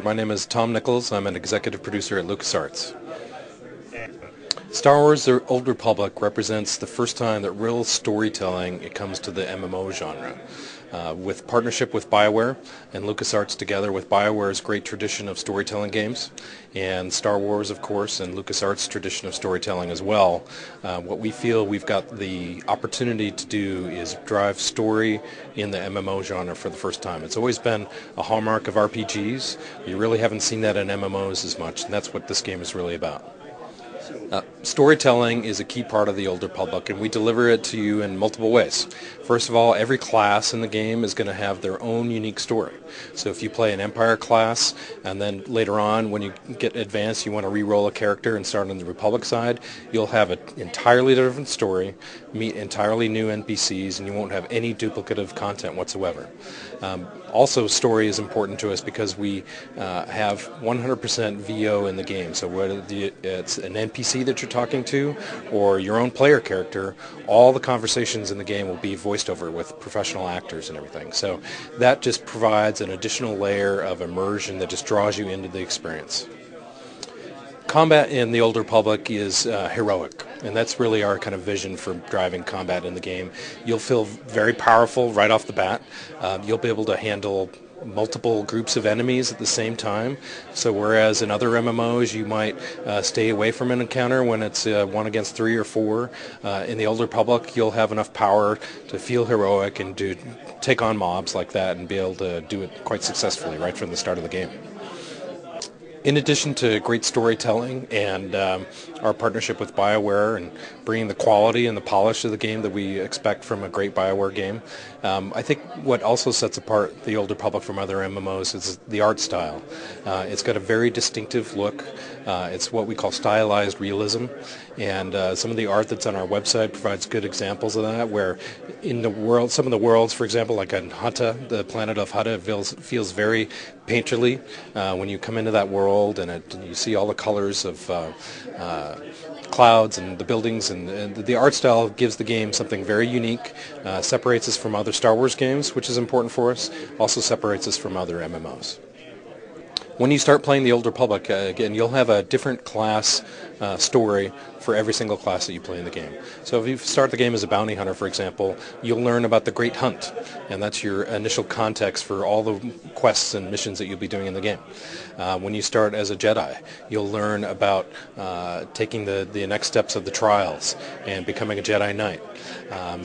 My name is Tom Nichols. I'm an executive producer at LucasArts. Star Wars: The Old Republic represents the first time that real storytelling comes to the MMO genre. With partnership with BioWare and LucasArts together with BioWare's great tradition of storytelling games and Star Wars, of course, and LucasArts' tradition of storytelling as well, what we feel we've got the opportunity to do is drive story in the MMO genre for the first time. It's always been a hallmark of RPGs. You really haven't seen that in MMOs as much, and that's what this game is really about. Storytelling is a key part of the Old Republic, and we deliver it to you in multiple ways. First of all, every class in the game is going to have their own unique story. So if you play an Empire class, and then later on, when you get advanced, you want to re-roll a character and start on the Republic side, you'll have an entirely different story, meet entirely new NPCs, and you won't have any duplicative content whatsoever. Also, story is important to us because we have 100% VO in the game. So whether it's an NPC that you're talking to or your own player character, all the conversations in the game will be voiced over with professional actors and everything. So that just provides an additional layer of immersion that just draws you into the experience. Combat in the Old Republic is heroic, and that's really our kind of vision for driving combat in the game. You'll feel very powerful right off the bat. You'll be able to handle multiple groups of enemies at the same time. So whereas in other MMOs you might stay away from an encounter when it's 1 against 3 or 4, in the Old Republic you'll have enough power to feel heroic and to take on mobs like that and be able to do it quite successfully right from the start of the game. In addition to great storytelling and our partnership with BioWare and bringing the quality and the polish of the game that we expect from a great BioWare game, I think what also sets apart the Old Republic from other MMOs is the art style. It's got a very distinctive look. It's what we call stylized realism, and some of the art that's on our website provides good examples of that, where in the world, some of the worlds, for example, like on Hutta, the planet of Hutta, feels very painterly when you come into that world, and you see all the colors of clouds and the buildings, and the art style gives the game something very unique, separates us from other Star Wars games, which is important for us, also separates us from other MMOs. When you start playing the Old Republic, again, you'll have a different class story for every single class that you play in the game. So if you start the game as a bounty hunter, for example, you'll learn about the Great Hunt, and that's your initial context for all the quests and missions that you'll be doing in the game. When you start as a Jedi, you'll learn about taking the next steps of the trials and becoming a Jedi Knight.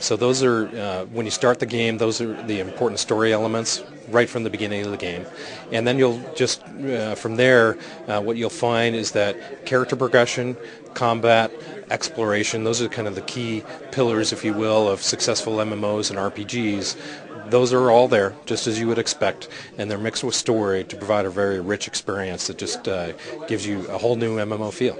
So those are, when you start the game, those are the important story elements right from the beginning of the game. And then you'll just, from there, what you'll find is that character progression, combat, exploration, those are kind of the key pillars, if you will, of successful MMOs and RPGs. Those are all there, just as you would expect, and they're mixed with story to provide a very rich experience that just gives you a whole new MMO feel.